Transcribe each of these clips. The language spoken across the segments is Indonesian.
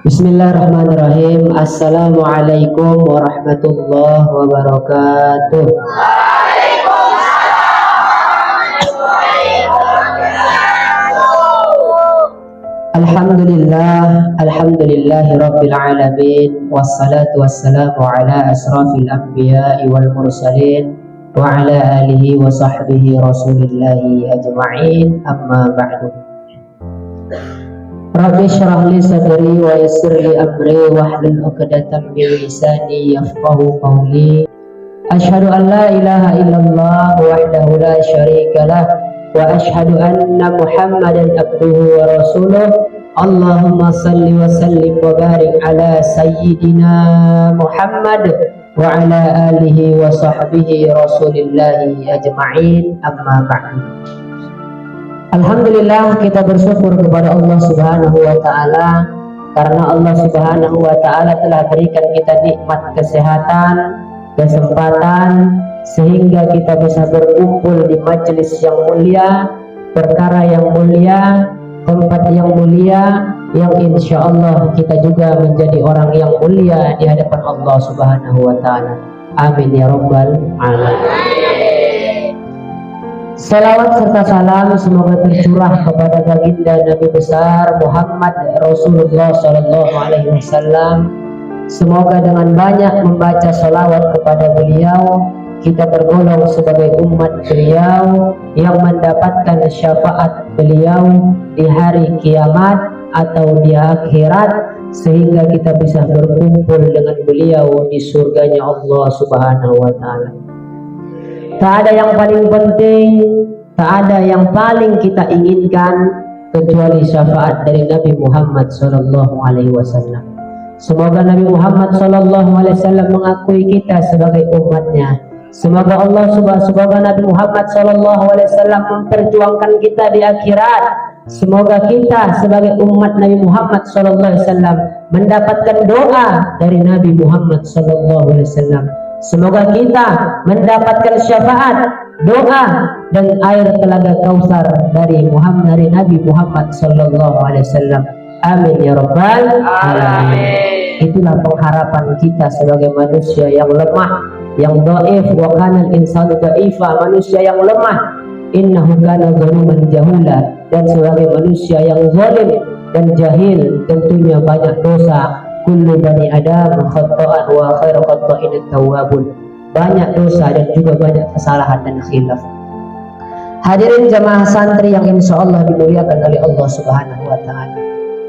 Bismillahirrahmanirrahim. Assalamualaikum warahmatullahi wabarakatuh. Alhamdulillahi rabbil alamin. Wassalatu wassalamu ala asrafil anbiya'i wal mursalin wa ala alihi wa sahbihi rasulillahi ajma'in. Amma ba'du. Rabbi shrah li sadri wa yassir li amri wahlul 'uqdatam min lisani yafqahu qawli. Asyhadu an la ilaha illallah wahdahu la syarika lah wa asyhadu anna Muhammadan abduhu wa rasuluh. Allahumma salli wa sallim wa barik ala sayyidina Muhammad wa ala alihi wa sahbihi rasulillahi ajma'in. Amma ba'du. Alhamdulillah, kita bersyukur kepada Allah Subhanahu wa taala karena Allah Subhanahu wa taala telah berikan kita nikmat kesehatan, kesempatan sehingga kita bisa berkumpul di majelis yang mulia, perkara yang mulia, tempat yang mulia, yang insya Allah kita juga menjadi orang yang mulia di hadapan Allah Subhanahu wa taala. Amin ya rabbal alamin. Salawat serta salam semoga tercurah kepada baginda Nabi besar Muhammad Rasulullah Sallallahu Alaihi Wasallam. Semoga dengan banyak membaca salawat kepada beliau, kita tergolong sebagai umat beliau yang mendapatkan syafaat beliau di hari kiamat atau di akhirat, sehingga kita bisa berkumpul dengan beliau di surganya Allah Subhanahu wa taala. Tak ada yang paling penting, tak ada yang paling kita inginkan kecuali syafaat dari Nabi Muhammad Sallallahu Alaihi Wasallam. Semoga Nabi Muhammad Sallallahu Alaihi Wasallam mengakui kita sebagai umatnya. Semoga semoga Nabi Muhammad Sallallahu Alaihi Wasallam memperjuangkan kita di akhirat. Semoga kita sebagai umat Nabi Muhammad Sallallahu Alaihi Wasallam mendapatkan doa dari Nabi Muhammad Sallallahu Alaihi Wasallam. Semoga kita mendapatkan syafaat, doa dan air telaga Kausar dari Nabi Muhammad Sallallahu Alaihi Wasallam. Amin ya rabbal alamin. Itulah pengharapan kita sebagai manusia yang lemah, yang dhaif, wa kana al-insanu dhaifa, manusia yang lemah, innahu kana zaluman jahula, dan sebagai manusia yang zalim dan jahil, tentunya banyak dosa. Kullu bani Adam khata'an wa khairu khata'in at-tawwabun. Banyak dosa dan juga banyak kesalahan dan khilaf. Hadirin jamaah santri yang insyaallah dimuliakan oleh Allah Subhanahu wa taala.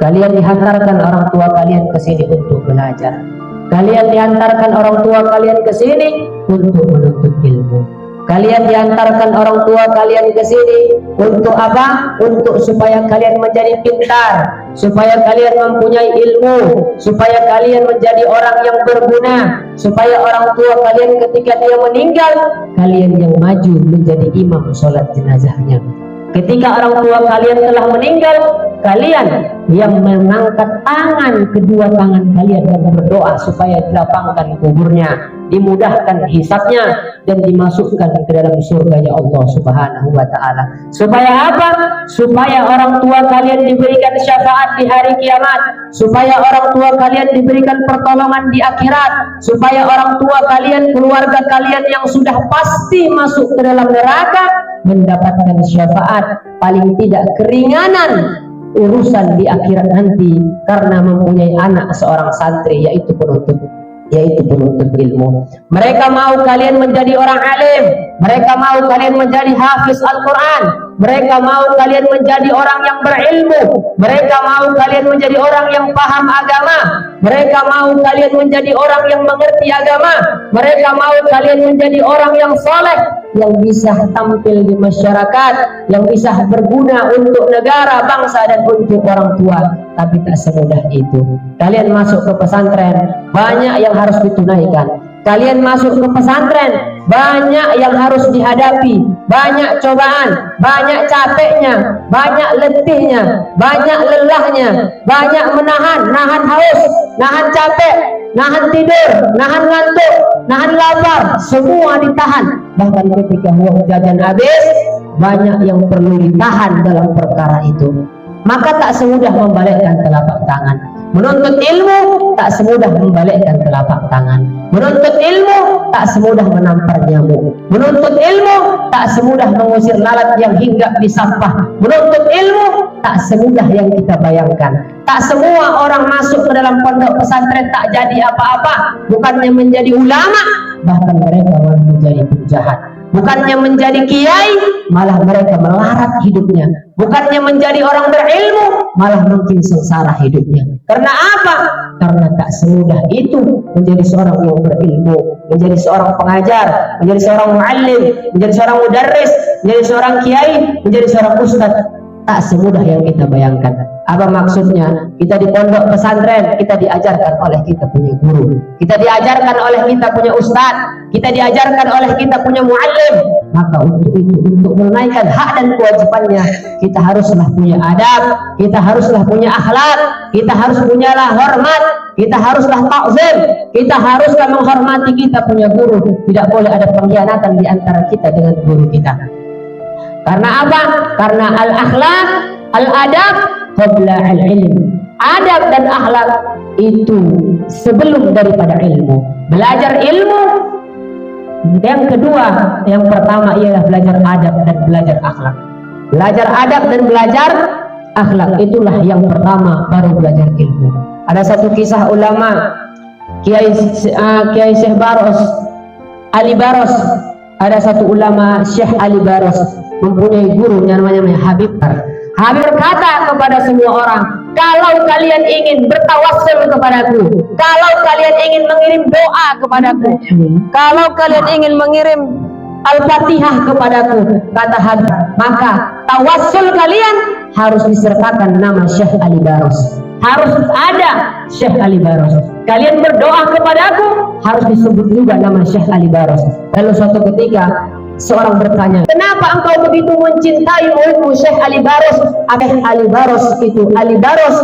Kalian dihantarkan orang tua kalian ke sini untuk belajar. Kalian dihantarkan orang tua kalian ke sini untuk menuntut ilmu. Kalian diantarkan orang tua kalian ke sini untuk apa? Untuk supaya kalian menjadi pintar, supaya kalian mempunyai ilmu, supaya kalian menjadi orang yang berguna, supaya orang tua kalian ketika dia meninggal, kalian yang maju menjadi imam sholat jenazahnya. Ketika orang tua kalian telah meninggal, kalian yang mengangkat kedua tangan kalian dan berdoa supaya dilapangkan kuburnya, dimudahkan hisabnya, dan dimasukkan ke dalam surganya Allah Subhanahu wa taala. Supaya apa? Supaya orang tua kalian diberikan syafaat di hari kiamat, supaya orang tua kalian diberikan pertolongan di akhirat, supaya orang tua kalian, keluarga kalian yang sudah pasti masuk ke dalam neraka mendapatkan syafaat, paling tidak keringanan urusan di akhirat nanti karena mempunyai anak seorang santri, yaitu penuntut ilmu. Mereka mau kalian menjadi orang alim, mereka mau kalian menjadi hafiz Al-Quran, mereka mau kalian menjadi orang yang berilmu, mereka mau kalian menjadi orang yang paham agama, mereka mau kalian menjadi orang yang mengerti agama, mereka mau kalian menjadi orang yang saleh, yang bisa tampil di masyarakat, yang bisa berguna untuk negara, bangsa, dan untuk orang tua. Tapi tak semudah itu. Kalian masuk ke pesantren, banyak yang harus ditunaikan. Kalian masuk ke pesantren, banyak yang harus dihadapi, banyak cobaan, banyak capeknya, banyak letihnya, banyak lelahnya, banyak nahan haus, nahan capek, nahan tidur, nahan ngantuk, nahan lapar, semua ditahan. Bahkan ketika uang jajan habis, banyak yang perlu ditahan dalam perkara itu. Maka tak semudah membalikkan telapak tangan. Menuntut ilmu tak semudah membalikkan telapak tangan. Menuntut ilmu tak semudah menampar nyamuk. Menuntut ilmu tak semudah mengusir lalat yang hinggap di sampah. Menuntut ilmu tak semudah yang kita bayangkan. Tak semua orang masuk ke dalam pondok pesantren tak jadi apa-apa. Bukannya menjadi ulama, bahkan mereka malah menjadi penjahat. Bukannya menjadi kiai, malah mereka melarat hidupnya. Bukannya menjadi orang berilmu, malah mungkin sengsara hidupnya. Karena apa? Karena tak semudah itu menjadi seorang yang berilmu, menjadi seorang pengajar, menjadi seorang muallim, menjadi seorang mudarris, menjadi seorang kiai, menjadi seorang ustadz. Tak semudah yang kita bayangkan. Apa maksudnya? Kita di pondok pesantren, kita diajarkan oleh kita punya guru, kita diajarkan oleh kita punya ustadz, kita diajarkan oleh kita punya muallim. Maka untuk itu, untuk menunaikan hak dan kewajibannya, kita haruslah punya adab, kita haruslah punya akhlak, kita harus punyalah hormat, kita haruslah takzim, kita haruslah menghormati kita punya guru. Tidak boleh ada pengkhianatan di antara kita dengan guru kita. Karena apa? Karena al-akhlak, al-adab qabla al-ilm. Adab dan akhlak itu sebelum daripada ilmu. Belajar ilmu yang kedua, yang pertama ialah belajar adab dan belajar akhlak. Belajar adab dan belajar akhlak itulah yang pertama, baru belajar ilmu. Ada satu kisah ulama Kiai Syekh Baros Ali Baros. Ada satu ulama Syekh Ali Baros mempunyai guru yang namanya Habib. Habib berkata kepada semua orang, kalau kalian ingin bertawassul kepadaku, kalau kalian ingin mengirim doa kepadaku, kalau kalian ingin mengirim Al-Fatihah kepadaku, kata Habib, maka tawassul kalian harus disertakan nama Syekh Ali Baros. Harus ada Syekh Ali Baros. Kalian berdoa kepadaku, harus disebut juga nama Syekh Ali Baros. Lalu suatu ketika seorang bertanya, kenapa engkau begitu mencintai muridmu Syekh Ali Baros? Apakah Ali Baros itu? Ali Baros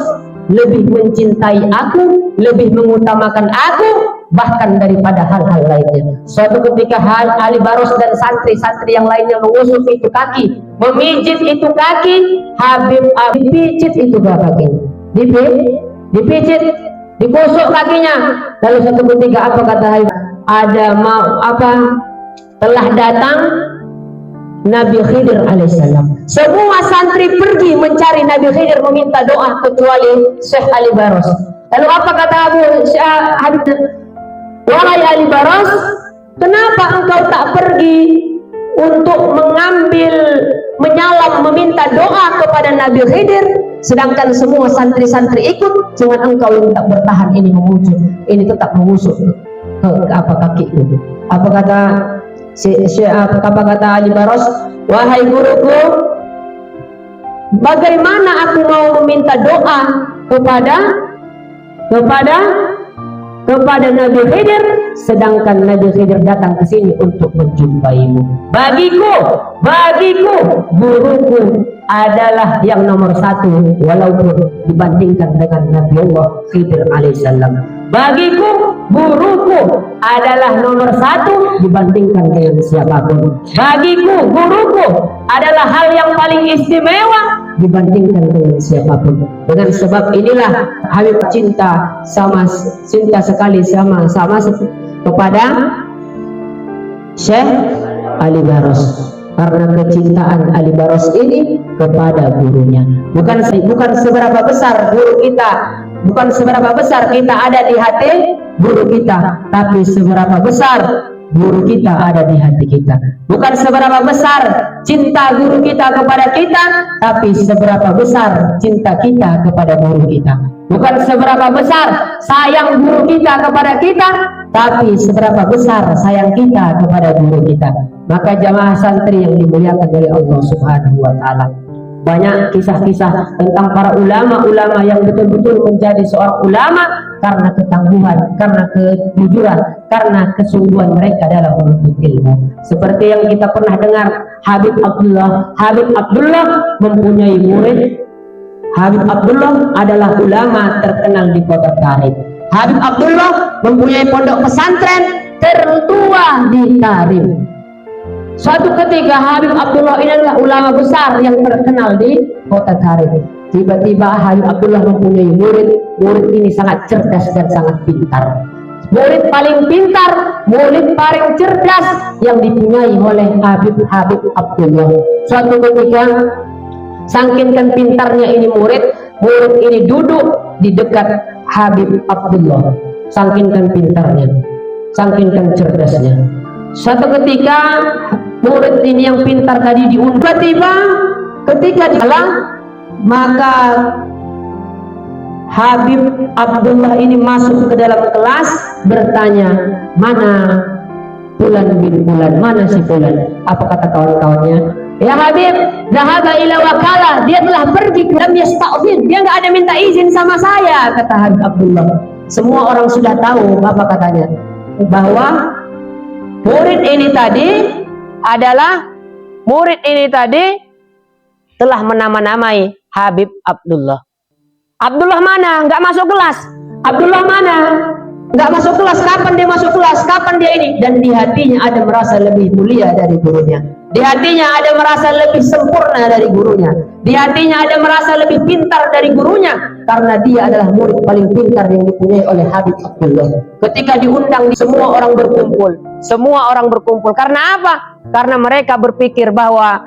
lebih mencintai aku, lebih mengutamakan aku, bahkan daripada hal-hal lainnya. Suatu ketika Ali Baros dan santri-santri yang lainnya mengusuk itu kaki, memijit itu kaki, Habib pijit itu kakinya, dipijit, digosok kakinya. Lalu suatu ketika apa kata Habib? Telah datang Nabi Khidir alaihissalam. Semua santri pergi mencari Nabi Khidir meminta doa kecuali Syekh Ali Baros. Lalu apa kata Habib? Wahai Ali Baros, kenapa engkau tak pergi untuk menyalam meminta doa kepada Nabi Khidir, sedangkan semua santri-santri ikut, cuma engkau yang tak bertahan ini memujuk, ini tetap mengusuk ke kaki itu. Apa kata Ali Baros? Wahai guruku, bagaimana aku mau meminta doa kepada Nabi Khidir, sedangkan Nabi Khidir datang ke sini untuk menjumpaimu. Bagiku, guruku adalah yang nomor satu, walaupun dibandingkan dengan Nabi Allah Khidir alaihissalam. Bagiku, guruku adalah nomor satu dibandingkan dengan siapapun. Bagiku, guruku adalah hal yang paling istimewa dibandingkan dengan siapapun. Dengan sebab inilah Habib cinta sekali sama kepada Syekh Ali Baros. Karena kecintaan Ali Baros ini kepada gurunya. Bukan seberapa besar guru kita, bukan seberapa besar kita ada di hati guru kita, tapi seberapa besar guru kita ada di hati kita. Bukan seberapa besar cinta guru kita kepada kita, tapi seberapa besar cinta kita kepada guru kita. Bukan seberapa besar sayang guru kita kepada kita, tapi seberapa besar sayang kita kepada guru kita. Maka jamaah santri yang dimuliakan oleh Allah Subhanahu wa Ta'ala, banyak kisah-kisah tentang para ulama-ulama yang betul-betul menjadi seorang ulama karena ketangguhan, karena kejujuran, karena kesungguhan mereka dalam menuntut ilmu. Seperti yang kita pernah dengar, Habib Abdullah mempunyai murid. Habib Abdullah adalah ulama terkenal di kota Tarim. Habib Abdullah mempunyai pondok pesantren tertua di Tarim. Suatu ketika Habib Abdullah ini adalah ulama besar yang terkenal di kota Tarim. Tiba-tiba Habib Abdullah mempunyai murid. Murid ini sangat cerdas dan sangat pintar. Murid paling pintar, murid paling cerdas yang dipunyai oleh Habib Abdullah. Suatu ketika, saking pintarnya ini murid ini duduk di dekat Habib Abdullah. Saking pintarnya, saking cerdasnya. Suatu ketika murid ini yang pintar tadi diundang. Tiba-tiba ketika jalan, maka Habib Abdullah ini masuk ke dalam kelas bertanya, mana Fulan bin Fulan, mana si Fulan? Apa kata kawan-kawannya? Ya Habib, zahaba ila wakalah, dia telah pergi ke yasta'zin, dia nggak ada minta izin sama saya, kata Habib Abdullah. Semua orang sudah tahu apa katanya, bahwa murid ini tadi telah menama-namai Habib Abdullah. Abdullah mana? Nggak masuk kelas. Abdullah mana? Nggak masuk kelas. Kapan dia masuk kelas? Kapan dia ini? Dan di hatinya ada merasa lebih mulia dari gurunya. Di hatinya ada merasa lebih sempurna dari gurunya. Di hatinya ada merasa lebih pintar dari gurunya. Karena dia adalah murid paling pintar yang dipunyai oleh Habib Abdullah. Ketika diundang, semua orang berkumpul. Semua orang berkumpul. Karena apa? Karena mereka berpikir bahwa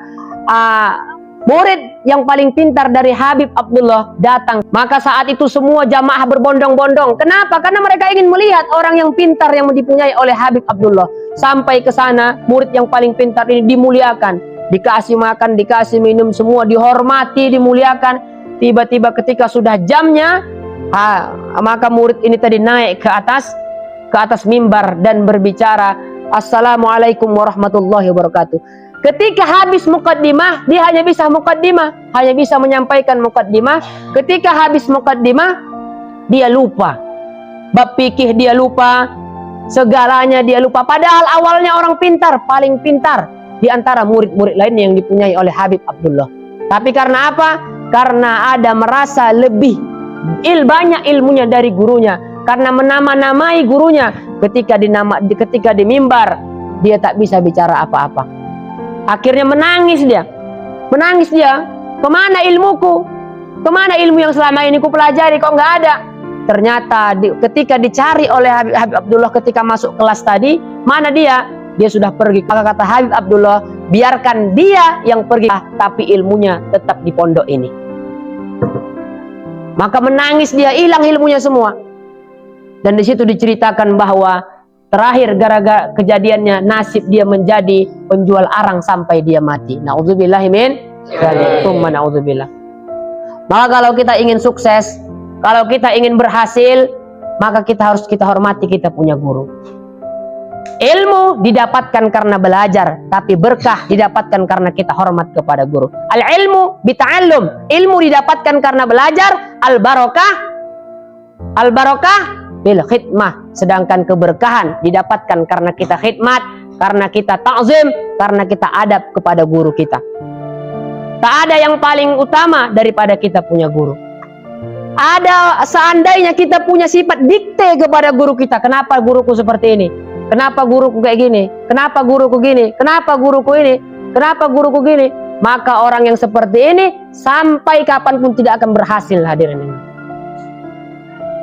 murid yang paling pintar dari Habib Abdullah datang. Maka saat itu semua jamaah berbondong-bondong. Kenapa? Karena mereka ingin melihat orang yang pintar yang dipunyai oleh Habib Abdullah. Sampai ke sana, murid yang paling pintar ini dimuliakan. Dikasih makan, dikasih minum, semua dihormati, dimuliakan. Tiba-tiba ketika sudah jamnya, maka murid ini tadi naik ke atas mimbar dan berbicara, Assalamualaikum warahmatullahi wabarakatuh. Ketika habis muqaddimah, dia hanya bisa muqaddimah, hanya bisa menyampaikan muqaddimah. Ketika habis muqaddimah, dia lupa. Bab fikih dia lupa, segalanya dia lupa. Padahal awalnya orang pintar, paling pintar di antara murid-murid lain yang dipunyai oleh Habib Abdullah. Tapi karena apa? Karena ada merasa lebih banyak ilmunya dari gurunya. Karena menama-namai gurunya. Ketika di mimbar, dia tak bisa bicara apa-apa. Akhirnya menangis dia. Kemana ilmuku? Kemana ilmu yang selama ini ku pelajari? Kok nggak ada? Ternyata ketika dicari oleh Habib Abdullah ketika masuk kelas tadi, mana dia? Dia sudah pergi. Maka kata Habib Abdullah, biarkan dia yang pergi, tapi ilmunya tetap di pondok ini. Maka menangis dia, hilang ilmunya semua. Dan di situ diceritakan bahwa terakhir gara-gara kejadiannya nasib dia menjadi penjual arang sampai dia mati. Na'udzubillah min dzalik. Na'udzubillah. Maka kalau kita ingin sukses, kalau kita ingin berhasil, maka kita harus hormati kita punya guru. Ilmu didapatkan karena belajar, tapi berkah didapatkan karena kita hormat kepada guru. Al-ilmu bita'allum. Ilmu didapatkan karena belajar, al-barakah bil khidmah. Sedangkan keberkahan didapatkan karena kita khidmat, karena kita ta'zim, karena kita adab kepada guru kita. Tak ada yang paling utama daripada kita punya guru. Ada seandainya kita punya sifat dikte kepada guru kita, kenapa guruku seperti ini? Kenapa guruku kayak gini? Kenapa guruku gini? Kenapa guruku ini? Kenapa guruku gini? Maka orang yang seperti ini sampai kapanpun tidak akan berhasil, hadirin ini.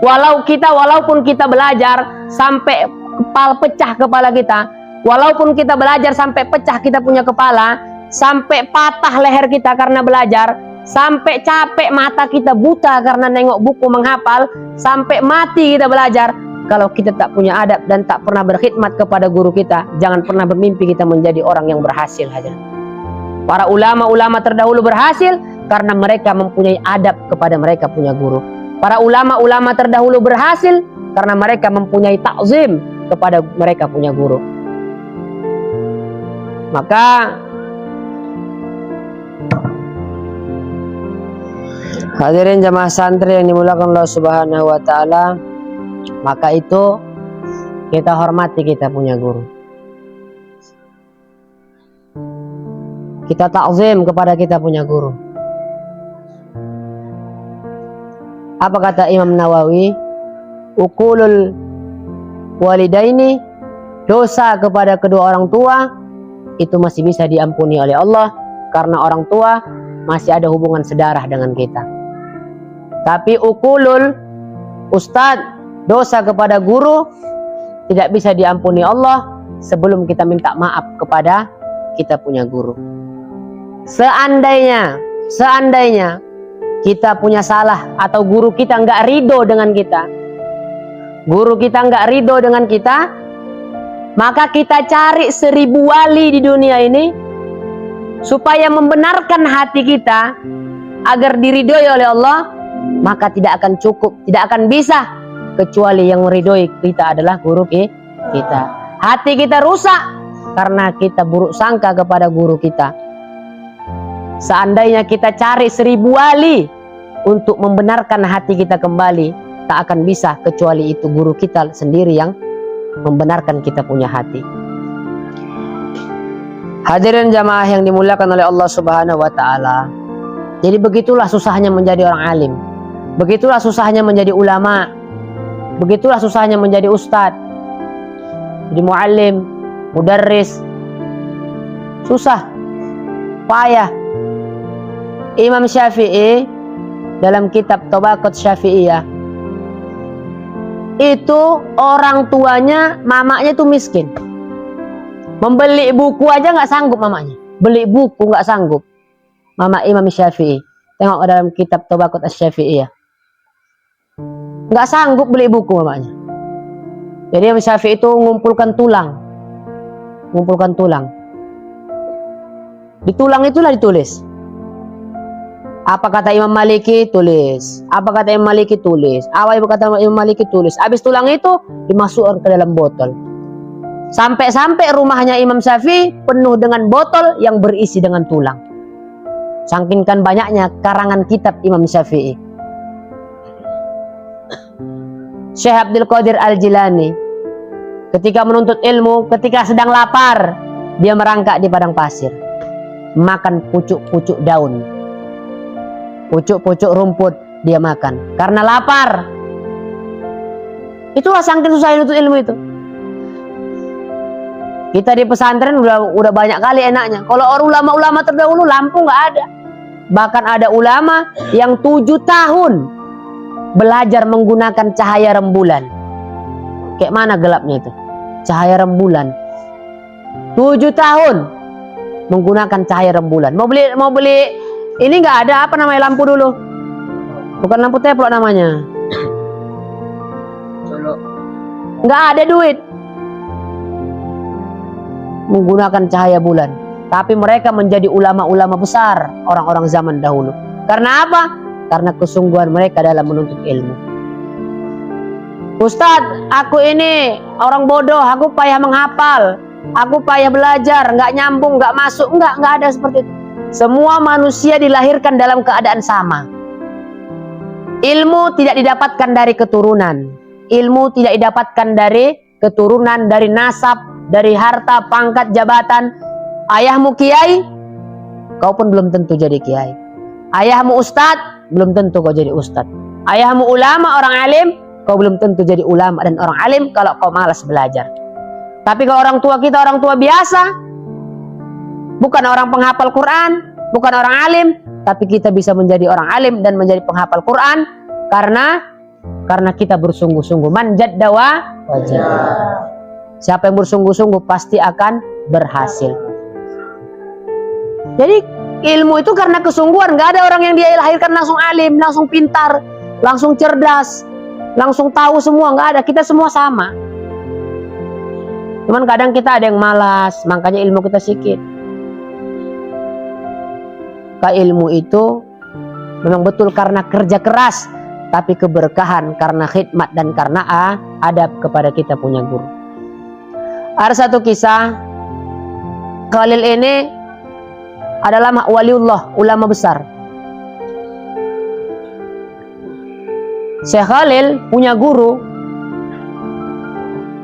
Walaupun kita belajar sampai pecah kepala kita, walaupun kita belajar sampai pecah kita punya kepala, sampai patah leher kita karena belajar, sampai capek mata kita buta karena nengok buku menghafal, sampai mati kita belajar, kalau kita tak punya adab dan tak pernah berkhidmat kepada guru kita, jangan pernah bermimpi kita menjadi orang yang berhasil. Para ulama-ulama terdahulu berhasil karena mereka mempunyai adab kepada mereka punya guru. Para ulama-ulama terdahulu berhasil karena mereka mempunyai ta'zim kepada mereka punya guru. Maka hadirin jamaah santri yang dimuliakan Allah Subhanahu wa taala, maka itu kita hormati kita punya guru. Kita ta'zim kepada kita punya guru. Apa kata Imam Nawawi? Uqulul walidaini, dosa kepada kedua orang tua, itu masih bisa diampuni oleh Allah, karena orang tua masih ada hubungan sedarah dengan kita. Tapi ukulul, ustadz, dosa kepada guru tidak bisa diampuni Allah sebelum kita minta maaf kepada kita punya guru. Seandainya kita punya salah atau guru kita nggak ridho dengan kita, maka kita cari 1000 wali di dunia ini supaya membenarkan hati kita agar diridhoi oleh Allah. Maka tidak akan cukup, tidak akan bisa, kecuali yang meridhoi kita adalah guru kita. Hati kita rusak karena kita buruk sangka kepada guru kita. Seandainya kita cari 1000 wali untuk membenarkan hati kita kembali, tak akan bisa, kecuali itu guru kita sendiri yang membenarkan kita punya hati. Hadirin jamaah yang dimuliakan oleh Allah Subhanahu wa taala. Jadi begitulah susahnya menjadi orang alim. Begitulah susahnya menjadi ulama. Begitulah susahnya menjadi ustadz, jadi muallim, mudarris. Susah, payah. Imam Syafi'i dalam kitab Tabaqat Syafi'iyah, itu orang tuanya, mamanya itu miskin. Membeli buku aja nggak sanggup mamanya. Beli buku nggak sanggup. Mama Imam Syafi'i. Tengok dalam kitab Tabaqat Syafi'iyah. Nggak sanggup beli buku mamanya. Jadi Imam Syafi'i itu ngumpulkan tulang. Di tulang itulah ditulis. Apa kata Imam Maliki, tulis. Apa kata Imam Maliki, tulis. Apa kata Imam Maliki, tulis. Habis tulang itu dimasukkan ke dalam botol. Sampai-sampai rumahnya Imam Syafi'i penuh dengan botol yang berisi dengan tulang. Saking banyaknya karangan kitab Imam Syafi'i. Syekh Abdul Qadir Al-Jilani ketika menuntut ilmu, ketika sedang lapar, dia merangkak di padang pasir, makan pucuk-pucuk daun, pucuk-pucuk rumput dia makan karena lapar. Itulah saking susahnya menuntut ilmu itu. Kita di pesantren udah banyak kali enaknya. Kalau orang ulama-ulama terdahulu lampu nggak ada. Bahkan ada ulama yang 7 tahun belajar menggunakan cahaya rembulan. Kayak mana gelapnya itu? Cahaya rembulan. 7 tahun menggunakan cahaya rembulan. Mau beli ini nggak ada, apa namanya, lampu dulu? Bukan lampu teplok namanya. Nggak ada duit. Menggunakan cahaya bulan. Tapi mereka menjadi ulama-ulama besar, orang-orang zaman dahulu. Karena apa? Karena kesungguhan mereka dalam menuntut ilmu. Ustadz, aku ini orang bodoh, aku payah menghafal, aku payah belajar, nggak nyambung, nggak masuk. Nggak ada seperti itu. Semua manusia dilahirkan dalam keadaan sama. Ilmu tidak didapatkan dari keturunan. Ilmu tidak didapatkan dari keturunan, dari nasab, dari harta, pangkat, jabatan. Ayahmu kiai, kau pun belum tentu jadi kiai. Ayahmu ustadz, belum tentu kau jadi ustadz. Ayahmu ulama, orang alim, kau belum tentu jadi ulama dan orang alim kalau kau malas belajar. Tapi kalau orang tua kita orang tua biasa, bukan orang penghafal Quran, bukan orang alim, tapi kita bisa menjadi orang alim dan menjadi penghafal Quran karena kita bersungguh-sungguh. Man jadda wa wajadda. Siapa yang bersungguh-sungguh pasti akan berhasil. Jadi ilmu itu karena kesungguhan. Gak ada orang yang dia lahirkan langsung alim, langsung pintar, langsung cerdas, langsung tahu semua. Gak ada. Kita semua sama. Cuman kadang kita ada yang malas, makanya ilmu kita sedikit. Ilmu itu memang betul karena kerja keras, tapi keberkahan karena khidmat dan karena adab kepada kita punya guru. Ada satu kisah, Khalil ini adalah waliullah, ulama besar. Syekh Khalil punya guru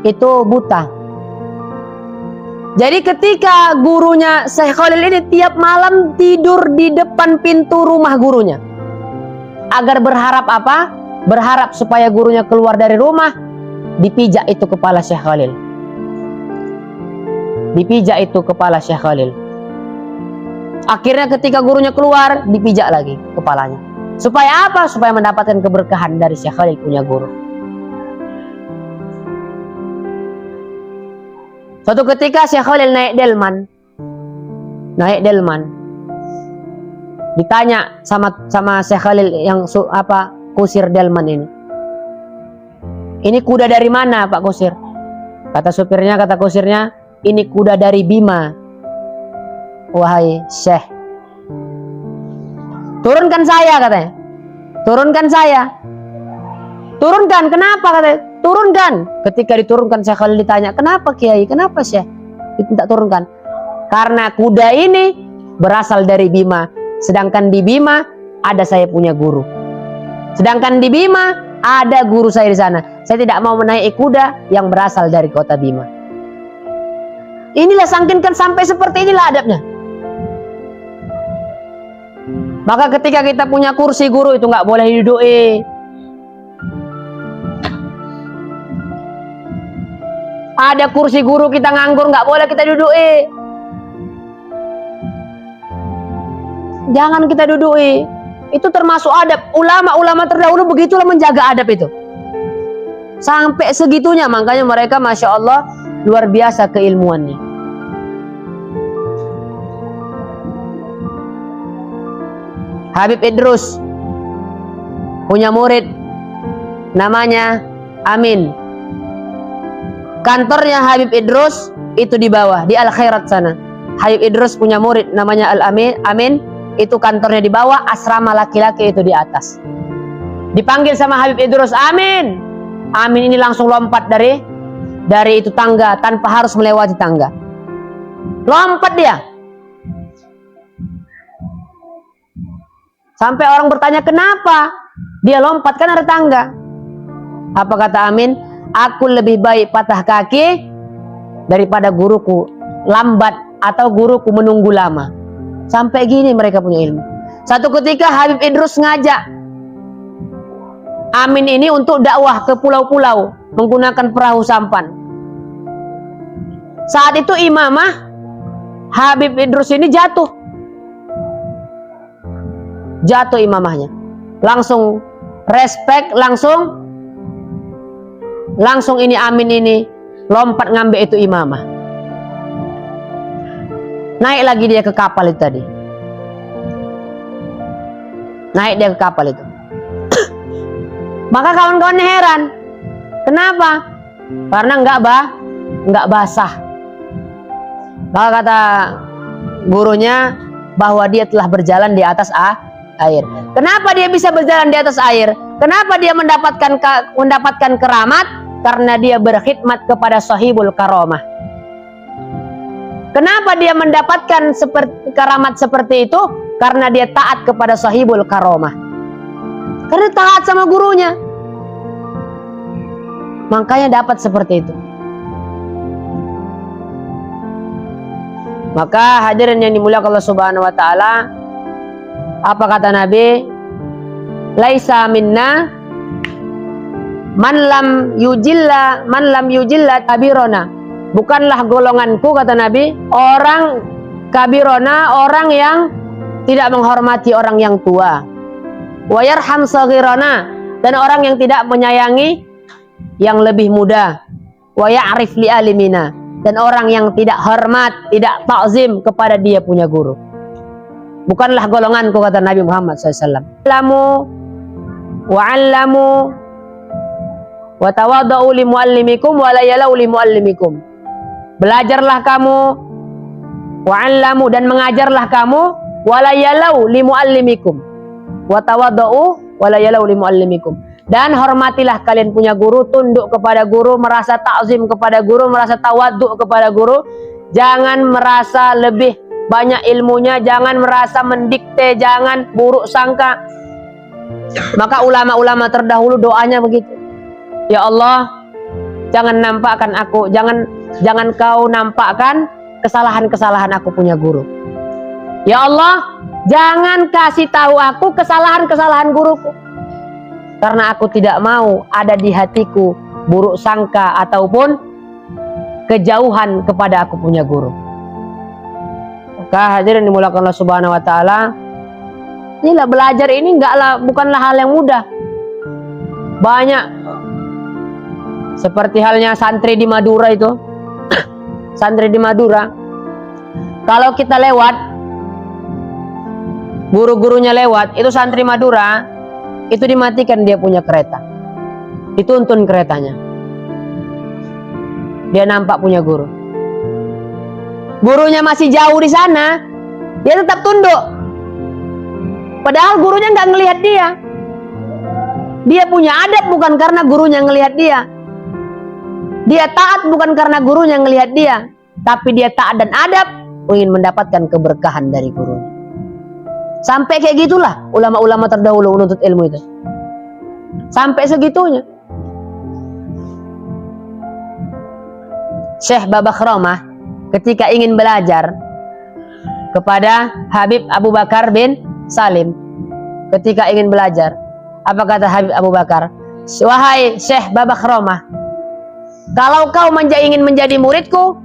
itu buta. Jadi ketika gurunya Syekh Khalil ini tiap malam tidur di depan pintu rumah gurunya, agar berharap apa? Berharap supaya gurunya keluar dari rumah, dipijak itu kepala Syekh Khalil. Dipijak itu kepala Syekh Khalil. Akhirnya ketika gurunya keluar, dipijak lagi kepalanya. Supaya apa? Supaya mendapatkan keberkahan dari Syekh Khalil punya guru. Suatu ketika Syekh Khalil naik delman. Ditanya sama Syekh Khalil yang kusir delman ini. Ini kuda dari mana, Pak Kusir? Kata kusirnya, ini kuda dari Bima. Wahai Syekh, turunkan saya, katanya. Turunkan saya. Turunkan, kenapa, katanya? Turunkan. Ketika diturunkan, Syekh Khalil ditanya, kenapa Kiai? Kenapa Syekh? Tidak turunkan. Karena kuda ini berasal dari Bima. Sedangkan di Bima ada saya punya guru. Sedangkan di Bima ada guru saya di sana. Saya tidak mau menaiki kuda yang berasal dari kota Bima. Inilah sangkinkan sampai seperti inilah adabnya. Maka ketika kita punya kursi guru itu nggak boleh diduduki. Ada kursi guru kita nganggur nggak boleh kita duduki. Jangan kita duduki. Itu termasuk adab. Ulama-ulama terdahulu begitulah menjaga adab itu. Sampai segitunya, makanya mereka Masya Allah luar biasa keilmuannya. Habib Idrus punya murid namanya Amin. Kantornya Habib Idrus itu di bawah, di Al Khairat sana. Habib Idrus punya murid namanya Amin, itu kantornya di bawah, asrama laki-laki itu di atas. Dipanggil sama Habib Idrus, Amin. Amin ini langsung lompat dari itu tangga tanpa harus melewati tangga. Lompat dia. Sampai orang bertanya kenapa dia lompat, kan ada tangga. Apa kata Amin? Aku lebih baik patah kaki daripada guruku lambat atau guruku menunggu lama. Sampai gini mereka punya ilmu. Satu ketika Habib Idrus ngajak Amin ini untuk dakwah ke pulau-pulau menggunakan perahu sampan. Saat itu imamah Habib Idrus ini jatuh imamahnya. Langsung respect, langsung ini Amin ini lompat ngambil itu imamah. Naik lagi dia ke kapal itu tadi. Naik dia ke kapal itu. Maka kawan-kawan heran. Kenapa? Karena enggak basah. Maka kata gurunya bahwa dia telah berjalan di atas air. Kenapa dia bisa berjalan di atas air? Kenapa dia mendapatkan keramat? Karena dia berkhidmat kepada sahibul karamah. Kenapa dia mendapatkan keramat seperti itu? Karena dia taat kepada sahibul karamah. Karena taat sama gurunya. Makanya dapat seperti itu. Maka hadirin yang dimuliakan Allah Subhanahu wa taala, apa kata Nabi? Laisa minna man lam yujilla kabirona. Bukanlah golonganku, kata Nabi, orang kabirona, orang yang tidak menghormati orang yang tua. Wa yarham saghirana, dan orang yang tidak menyayangi yang lebih muda. Wa ya'rif li alimina, dan orang yang tidak hormat, tidak ta'zim kepada dia punya guru. Bukanlah golonganku, kata Nabi Muhammad SAW. Wa'allamu wa tawadau li muallimikum wa la yalau li muallimikum. Belajarlah kamu, wa'allamu, dan mengajarlah kamu, wa la yalau li muallimikum, wa tawadau wa la yalau li muallimikum. Dan hormatilah kalian punya guru, tunduk kepada guru, merasa ta'zim kepada guru, merasa tawaduk kepada guru. Jangan merasa lebih banyak ilmunya, jangan merasa mendikte, jangan buruk sangka. Maka ulama-ulama terdahulu doanya begitu. Ya Allah, jangan nampakkan aku, jangan kau nampakkan kesalahan-kesalahan aku punya guru. Ya Allah, jangan kasih tahu aku kesalahan-kesalahan guruku. Karena aku tidak mau ada di hatiku buruk sangka ataupun kejauhan kepada aku punya guru. Maka hadirin dimulakan Allah Subhanahu wa taala, inilah belajar ini bukanlah hal yang mudah. Banyak seperti halnya santri di Madura itu. Santri di Madura, kalau kita lewat, guru-gurunya lewat, itu santri Madura, itu dimatikan dia punya kereta, dituntun keretanya. Dia nampak punya guru. Gurunya masih jauh di sana, dia tetap tunduk. Padahal gurunya nggak ngelihat dia. Dia punya adab bukan karena gurunya ngelihat dia. Dia taat bukan karena gurunya ngelihat dia, tapi dia taat dan adab ingin mendapatkan keberkahan dari gurunya. Sampai kayak gitulah ulama-ulama terdahulu menuntut ilmu itu. Sampai segitunya. Syekh Babakhromah ketika ingin belajar kepada Habib Abu Bakar bin Salim, ketika ingin belajar, apa kata Habib Abu Bakar? Wahai Syekh Babakhromah, kalau kau ingin menjadi muridku,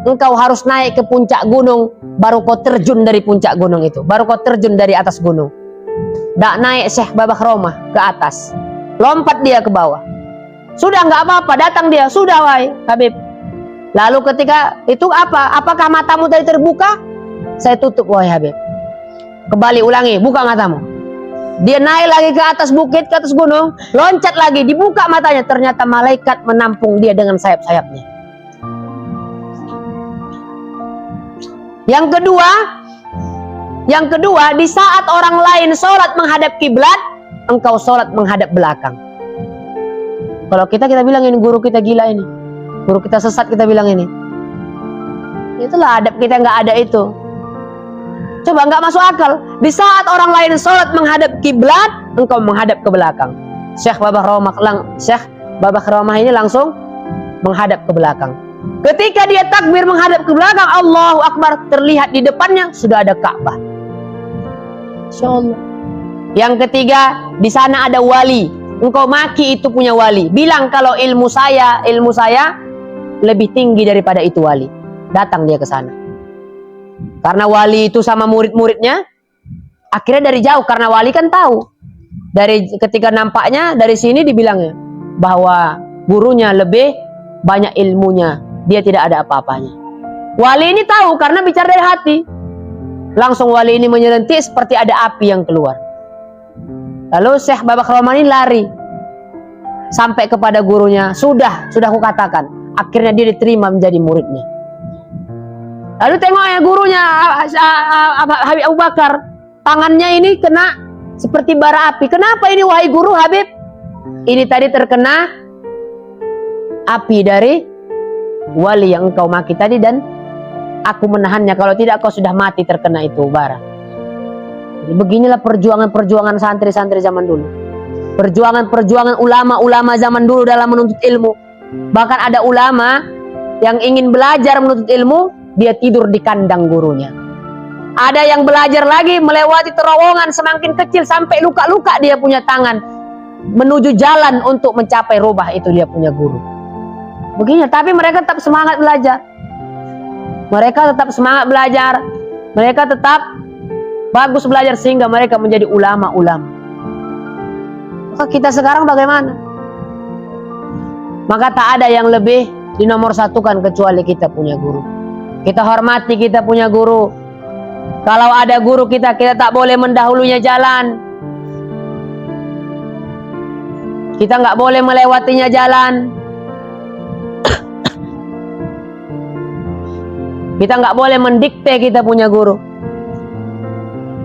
engkau harus naik ke puncak gunung, baru kau terjun dari puncak gunung itu, baru kau terjun dari atas gunung. Tak naik Syekh Babakhromah ke atas, lompat dia ke bawah. Sudah nggak apa-apa, datang dia, sudah wahai Habib. Lalu ketika itu apakah matamu tadi terbuka? Saya tutup wahai Habib. Kembali ulangi, buka matamu. Dia naik lagi ke atas bukit, ke atas gunung, loncat lagi, dibuka matanya, ternyata malaikat menampung dia dengan sayap-sayapnya. Yang kedua, di saat orang lain sholat menghadap kiblat, engkau sholat menghadap belakang. Kalau kita bilang ini guru kita gila ini, guru kita sesat, kita bilang ini. Itulah adab kita nggak ada itu. Coba, nggak masuk akal. Di saat orang lain sholat menghadap kiblat, engkau menghadap ke belakang. Syekh Babakhromah ini langsung menghadap ke belakang. Ketika dia takbir menghadap ke belakang, Allahu Akbar, terlihat di depannya sudah ada Ka'bah. Insyaallah. Yang ketiga, di sana ada wali. Engkau maki itu punya wali. Bilang kalau ilmu saya lebih tinggi daripada itu wali. Datang dia ke sana. Karena wali itu sama murid-muridnya, akhirnya dari jauh, karena wali kan tahu. Dari ketika nampaknya dari sini dibilangnya bahwa gurunya lebih banyak ilmunya, dia tidak ada apa-apanya. Wali ini tahu karena bicara dari hati. Langsung wali ini menyelentik seperti ada api yang keluar. Lalu Syekh Babakhromah ini lari sampai kepada gurunya. Sudah aku katakan. Akhirnya dia diterima menjadi muridnya. Lalu tengoknya gurunya Habib Abu Bakar, tangannya ini kena seperti bara api. Kenapa ini wahai guru Habib? Ini tadi terkena api dari wali yang engkau maki tadi, dan aku menahannya. Kalau tidak kau sudah mati terkena itu bara. Jadi beginilah perjuangan santri-santri zaman dulu. Perjuangan ulama-ulama zaman dulu dalam menuntut ilmu. Bahkan ada ulama yang ingin belajar menuntut ilmu, dia tidur di kandang gurunya. Ada yang belajar lagi melewati terowongan semakin kecil sampai luka-luka dia punya tangan, menuju jalan untuk mencapai rumah itu dia punya guru. Begini, tapi mereka tetap semangat belajar. Mereka tetap semangat belajar. Mereka tetap bagus belajar sehingga mereka menjadi ulama-ulama. Maka kita sekarang bagaimana? Maka tak ada yang lebih dinomorsatukan kecuali kita punya guru. Kita hormati kita punya guru. Kalau ada guru kita tak boleh mendahulunya jalan. Kita nggak boleh melewatinya jalan. Kita nggak boleh mendikte kita punya guru.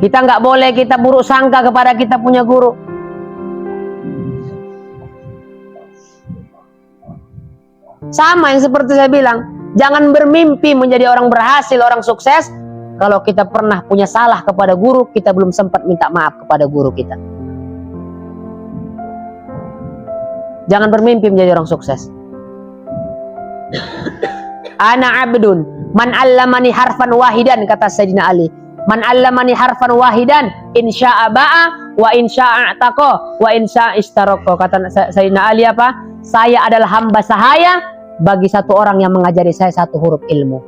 Kita nggak boleh kita buruk sangka kepada kita punya guru. Sama yang seperti saya bilang, jangan bermimpi menjadi orang berhasil, orang sukses, kalau kita pernah punya salah kepada guru, kita belum sempat minta maaf kepada guru kita. Jangan bermimpi menjadi orang sukses. Ana abdun man allamani harfan wahidan, kata Sayyidina Ali. Man allamani harfan wahidan insya'a ba'a wa insya'a a'taqa wa insya'a istaraqqa. Kata Sayyidina Ali apa? Saya adalah hamba sahaya bagi satu orang yang mengajari saya satu huruf ilmu.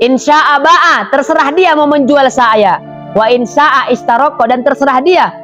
Insya'a ba'a, terserah dia mau menjual saya. Wa insya'a istaroko, dan terserah dia